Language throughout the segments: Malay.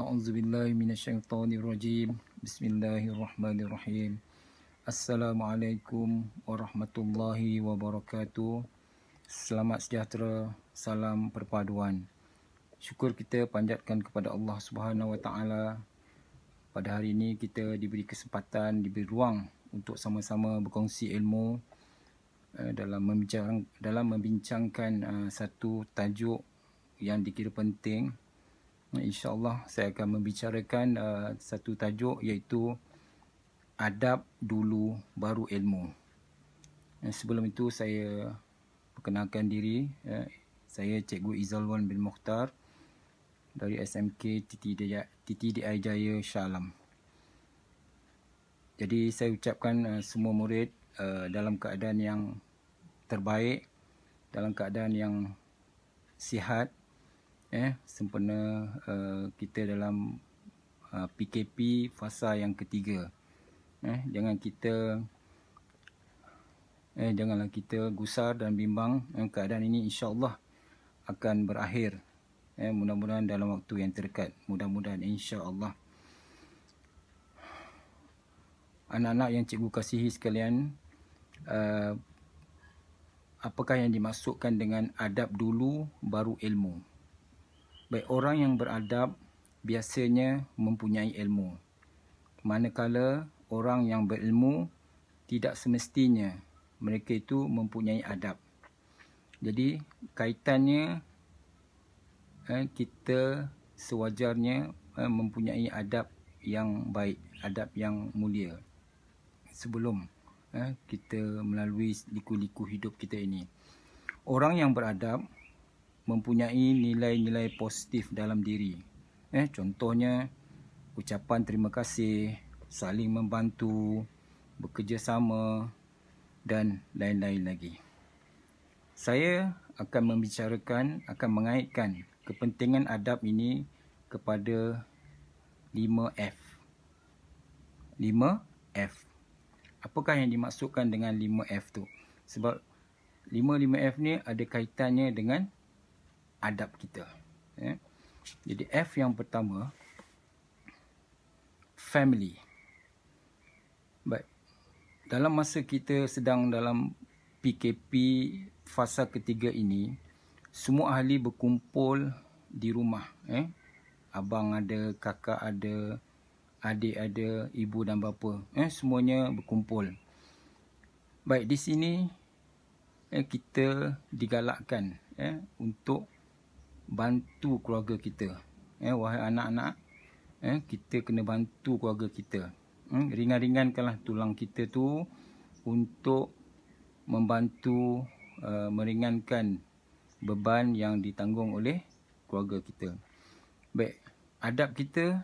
A'udzubillahi minasyaitonirrajim. Bismillahirrahmanirrahim. Assalamualaikum warahmatullahi wabarakatuh. Selamat sejahtera, salam perpaduan. Syukur kita panjatkan kepada Allah Subhanahu wa taala. Pada hari ini kita diberi kesempatan, diberi ruang untuk sama-sama berkongsi ilmu dalam membincangkan satu tajuk yang dikira penting. InsyaAllah saya akan membicarakan satu tajuk, iaitu adab dulu baru ilmu. Sebelum itu saya perkenalkan diri. Saya Cikgu Izalwan bin Mukhtar dari SMK TTDI Jaya Shah Alam. Jadi saya ucapkan semua murid dalam keadaan yang terbaik, dalam keadaan yang sihat, sempena kita dalam PKP fasa yang ketiga. Janganlah kita gusar dan bimbang. Keadaan ini insya-Allah akan berakhir. Mudah-mudahan dalam waktu yang terdekat. Mudah-mudahan insya-Allah. Anak-anak yang cikgu kasihi sekalian, apakah yang dimaksudkan dengan adab dulu baru ilmu? Baik, orang yang beradab biasanya mempunyai ilmu. Manakala orang yang berilmu tidak semestinya mereka itu mempunyai adab. Jadi kaitannya kita sewajarnya mempunyai adab yang baik, adab yang mulia sebelum kita melalui liku-liku hidup kita ini. Orang yang beradab mempunyai nilai-nilai positif dalam diri. Contohnya ucapan terima kasih, saling membantu, bekerjasama dan lain-lain lagi. Saya akan membicarakan, akan mengaitkan kepentingan adab ini kepada 5F. 5F. Apakah yang dimaksudkan dengan 5F tu? Sebab 5F ni ada kaitannya dengan adab kita. Jadi F yang pertama, family. Baik. Dalam masa kita sedang dalam PKP fasa ketiga ini, semua ahli berkumpul di rumah. Abang ada, kakak ada, adik ada, ibu dan bapa. Semuanya berkumpul. Baik, di sini kita digalakkan untuk bantu keluarga kita. Wahai anak-anak, kita kena bantu keluarga kita. Ringan-ringankanlah tulang kita tu untuk membantu meringankan beban yang ditanggung oleh keluarga kita. Baik, adab kita,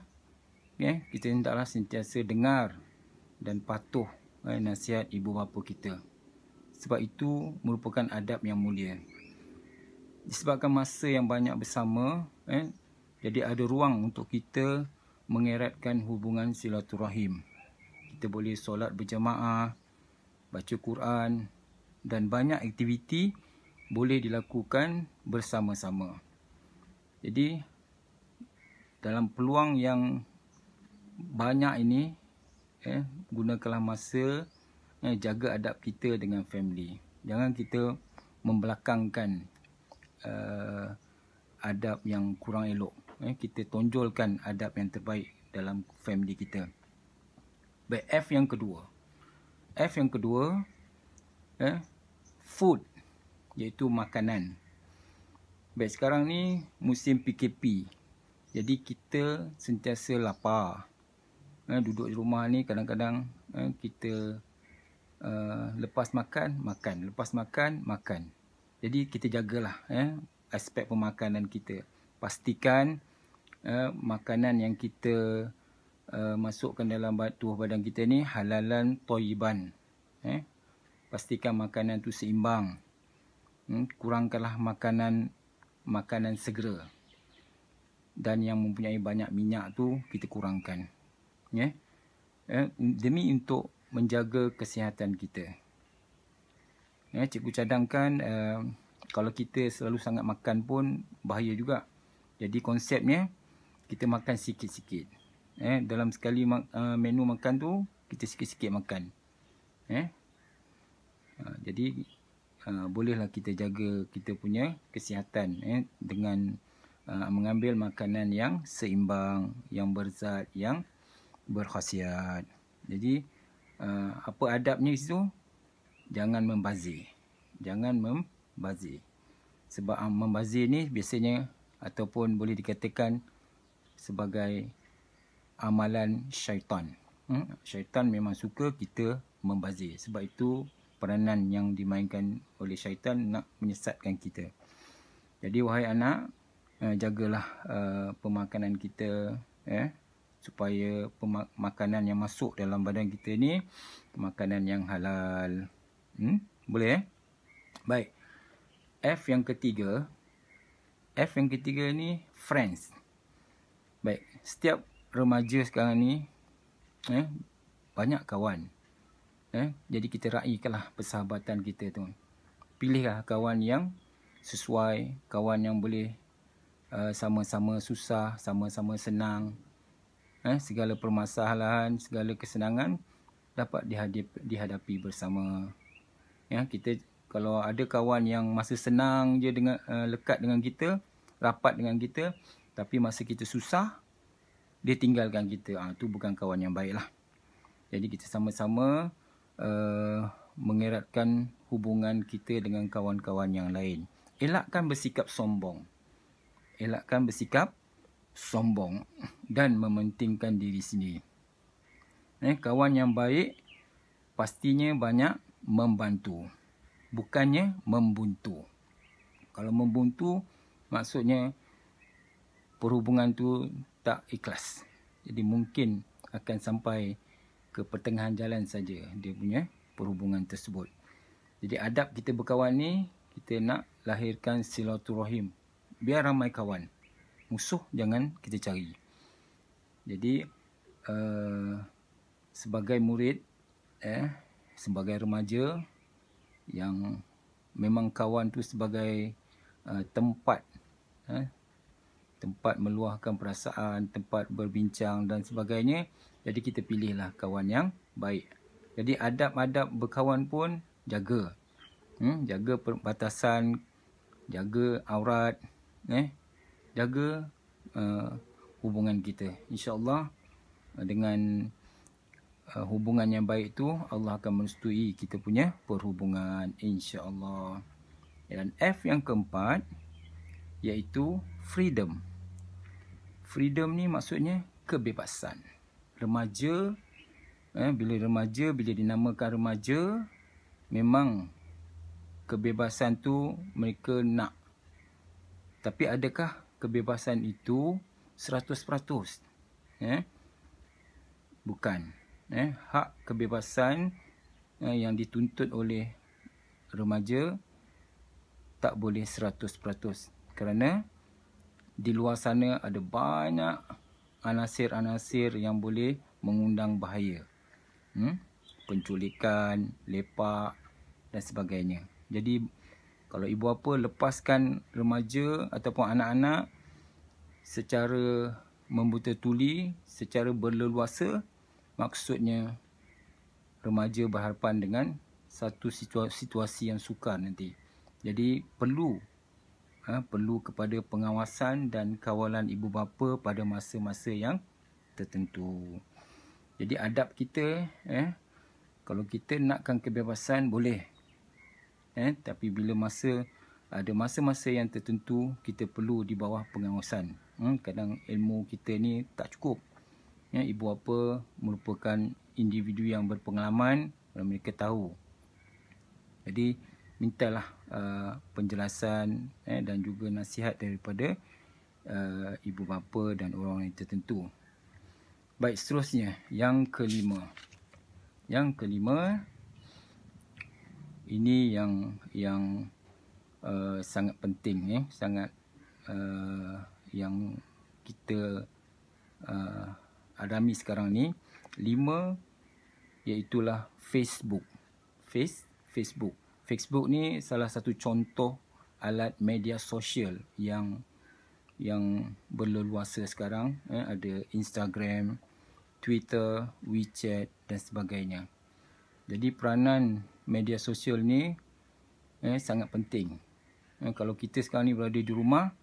kita hendaklah sentiasa dengar dan patuh nasihat ibu bapa kita. Sebab itu merupakan adab yang mulia. Disebabkan masa yang banyak bersama, jadi ada ruang untuk kita mengeratkan hubungan silaturahim. Kita boleh solat berjamaah, baca Quran dan banyak aktiviti boleh dilakukan bersama-sama. Jadi dalam peluang yang banyak ini, gunakanlah masa, jaga adab kita dengan family. Jangan kita membelakangkan adab yang kurang elok. Kita tonjolkan adab yang terbaik dalam family kita. Baik, F yang kedua. F yang kedua, food, iaitu makanan. Baik, sekarang ni musim PKP. Jadi kita sentiasa lapar. Duduk di rumah ni kadang-kadang kita lepas makan, makan. Lepas makan, makan. Jadi kita jagalah aspek pemakanan kita. Pastikan makanan yang kita masukkan dalam tubuh badan kita ni halalan thayyiban. Pastikan makanan tu seimbang. Kurangkanlah makanan segera. Dan yang mempunyai banyak minyak tu kita kurangkan. Demi untuk menjaga kesihatan kita. Cikgu cadangkan kalau kita selalu sangat makan pun bahaya juga. Jadi konsepnya kita makan sikit-sikit. Dalam sekali menu makan tu, kita sikit-sikit makan. Jadi bolehlah kita jaga kita punya kesihatan dengan mengambil makanan yang seimbang, yang berzat, yang berkhasiat. Jadi apa adabnya itu? Jangan membazir. Jangan membazir. Sebab membazir ni biasanya ataupun boleh dikatakan sebagai amalan syaitan. Syaitan memang suka kita membazir. Sebab itu peranan yang dimainkan oleh syaitan nak menyesatkan kita. Jadi wahai anak, jagalah pemakanan kita, supaya makanan yang masuk dalam badan kita ni makanan yang halal. Boleh Baik. F yang ketiga ni friends. Baik, setiap remaja sekarang ni banyak kawan. Jadi kita raikanlah persahabatan kita tu. Pilihlah kawan yang sesuai, kawan yang boleh sama-sama susah, sama-sama senang. Segala permasalahan, segala kesenangan dapat dihadapi bersama. Kita kalau ada kawan yang masa senang je dengan lekat dengan kita, rapat dengan kita, tapi masa kita susah dia tinggalkan kita, tu bukan kawan yang baik lah. Jadi kita sama-sama mengeratkan hubungan kita dengan kawan-kawan yang lain. Elakkan bersikap sombong. Dan mementingkan diri sendiri. Kawan yang baik pastinya banyak membantu, bukannya membuntu. Kalau membuntu, maksudnya perhubungan tu tak ikhlas. Jadi mungkin akan sampai ke pertengahan jalan saja dia punya perhubungan tersebut. Jadi adab kita berkawan ni, kita nak lahirkan silaturahim. Biar ramai kawan. Musuh jangan kita cari. Jadi sebagai murid, sebagai remaja yang memang kawan tu sebagai tempat meluahkan perasaan, tempat berbincang dan sebagainya. Jadi kita pilihlah kawan yang baik. Jadi adab-adab berkawan pun jaga. Jaga batasan, jaga aurat, jaga hubungan kita. InsyaAllah dengan hubungan yang baik tu, Allah akan merestui kita punya perhubungan, insya-Allah. Dan F yang keempat iaitu freedom. Freedom ni maksudnya kebebasan. Remaja, bila dinamakan remaja, memang kebebasan tu mereka nak. Tapi adakah kebebasan itu 100%? Bukan. Hak kebebasan yang dituntut oleh remaja tak boleh 100%. Kerana di luar sana ada banyak anasir-anasir yang boleh mengundang bahaya. Penculikan, lepak dan sebagainya. Jadi kalau ibu bapa lepaskan remaja ataupun anak-anak secara membuta tuli, secara berleluasa, maksudnya remaja berhadapan dengan satu situasi yang sukar nanti. Jadi perlu kepada pengawasan dan kawalan ibu bapa pada masa-masa yang tertentu. Jadi adab kita, kalau kita nakkan kebebasan boleh. Tapi bila ada masa-masa yang tertentu, kita perlu di bawah pengawasan. Kadang ilmu kita ni tak cukup. Ibu bapa merupakan individu yang berpengalaman dan mereka tahu. Jadi mintalah penjelasan dan juga nasihat daripada ibu bapa dan orang yang tertentu. Baik, seterusnya yang kelima. Yang kelima ini yang sangat penting, sangat yang kita alami sekarang ni. 5 iaitulah Facebook. Facebook. Facebook ni salah satu contoh alat media sosial yang yang berleluasa sekarang. Ada Instagram, Twitter, WeChat dan sebagainya. Jadi peranan media sosial ni sangat penting. Kalau kita sekarang ni berada di rumah,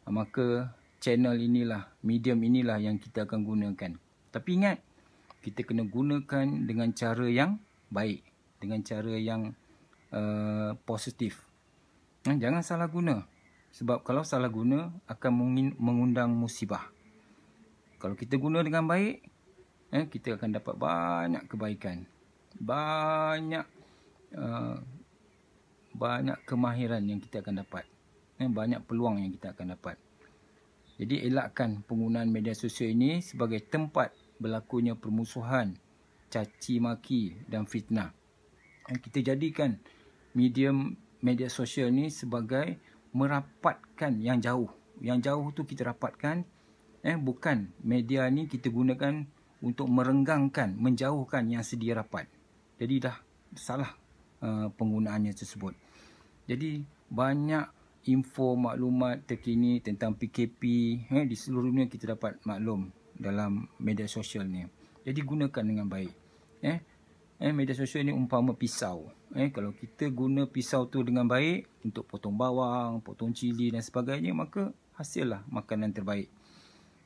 maka channel inilah, medium inilah yang kita akan gunakan. Tapi ingat, kita kena gunakan dengan cara yang baik, dengan cara yang positif. Jangan salah guna. Sebab kalau salah guna akan mengundang musibah. Kalau kita guna dengan baik, kita akan dapat banyak kebaikan. Banyak kemahiran yang kita akan dapat. Banyak peluang yang kita akan dapat. Jadi elakkan penggunaan media sosial ini sebagai tempat berlakunya permusuhan, caci maki dan fitnah. Kita jadikan medium media sosial ni sebagai merapatkan yang jauh. Yang jauh tu kita rapatkan. Bukan media ni kita gunakan untuk merenggangkan, menjauhkan yang sedia rapat. Jadi dah salah penggunaannya tersebut. Jadi banyak info maklumat terkini tentang PKP di seluruh dunia kita dapat maklum dalam media sosial ni. Jadi gunakan dengan baik. Media sosial ni umpama pisau. Kalau kita guna pisau tu dengan baik untuk potong bawang, potong cili dan sebagainya, maka hasillah makanan terbaik.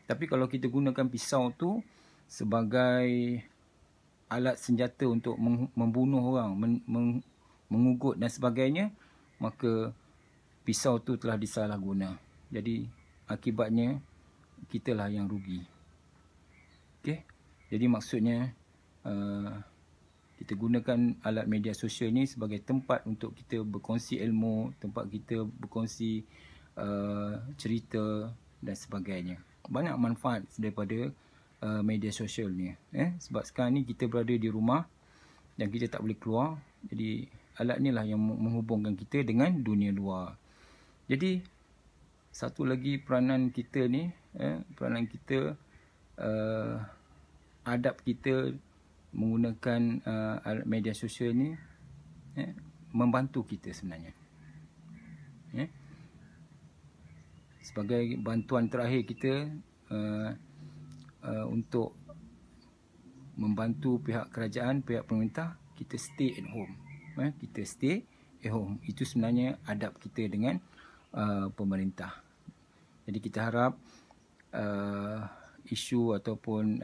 Tapi kalau kita gunakan pisau tu sebagai alat senjata untuk membunuh orang, mengugut dan sebagainya, maka pisau tu telah disalahguna. Jadi akibatnya kitalah yang rugi. Okey. Jadi maksudnya kita gunakan alat media sosial ni sebagai tempat untuk kita berkongsi ilmu, tempat kita berkongsi cerita dan sebagainya. Banyak manfaat daripada media sosial ni. Sebab sekarang ni kita berada di rumah dan kita tak boleh keluar. Jadi alat ni lah yang menghubungkan kita dengan dunia luar. Jadi satu lagi peranan kita ni, peranan kita, adab kita menggunakan alat media sosial ni membantu kita sebenarnya. Sebagai bantuan terakhir kita untuk membantu pihak kerajaan, pihak pemerintah, kita stay at home. Kita stay at home. Itu sebenarnya adab kita dengan pemerintah. Jadi kita harap isu ataupun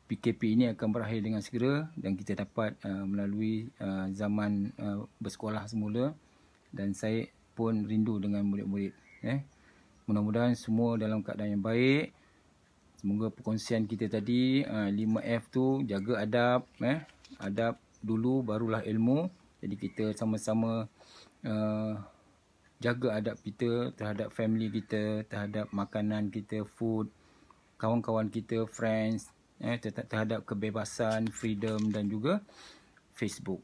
PKP ini akan berakhir dengan segera dan kita dapat melalui zaman bersekolah semula, dan saya pun rindu dengan murid-murid. Mudah-mudahan semua dalam keadaan yang baik. Semoga perkongsian kita tadi 5F tu, jaga adab, adab dulu barulah ilmu. Jadi kita sama-sama jaga adab kita terhadap family kita, terhadap makanan kita, food, kawan-kawan kita, friends, terhadap kebebasan, freedom dan juga Facebook.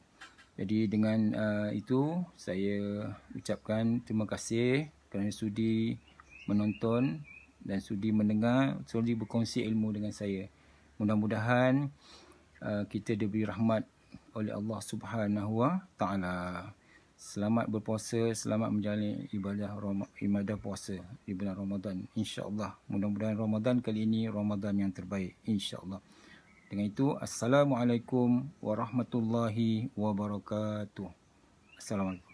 Jadi dengan itu saya ucapkan terima kasih kerana sudi menonton dan sudi mendengar, sudi berkongsi ilmu dengan saya. Mudah-mudahan kita diberi rahmat oleh Allah Subhanahu Wa Taala. Selamat berpuasa, selamat menjalani ibadah puasa di bulan Ramadan, insya-Allah. Mudah-mudahan Ramadan kali ini Ramadan yang terbaik, insya-Allah. Dengan itu, Assalamualaikum warahmatullahi wabarakatuh. Assalamualaikum.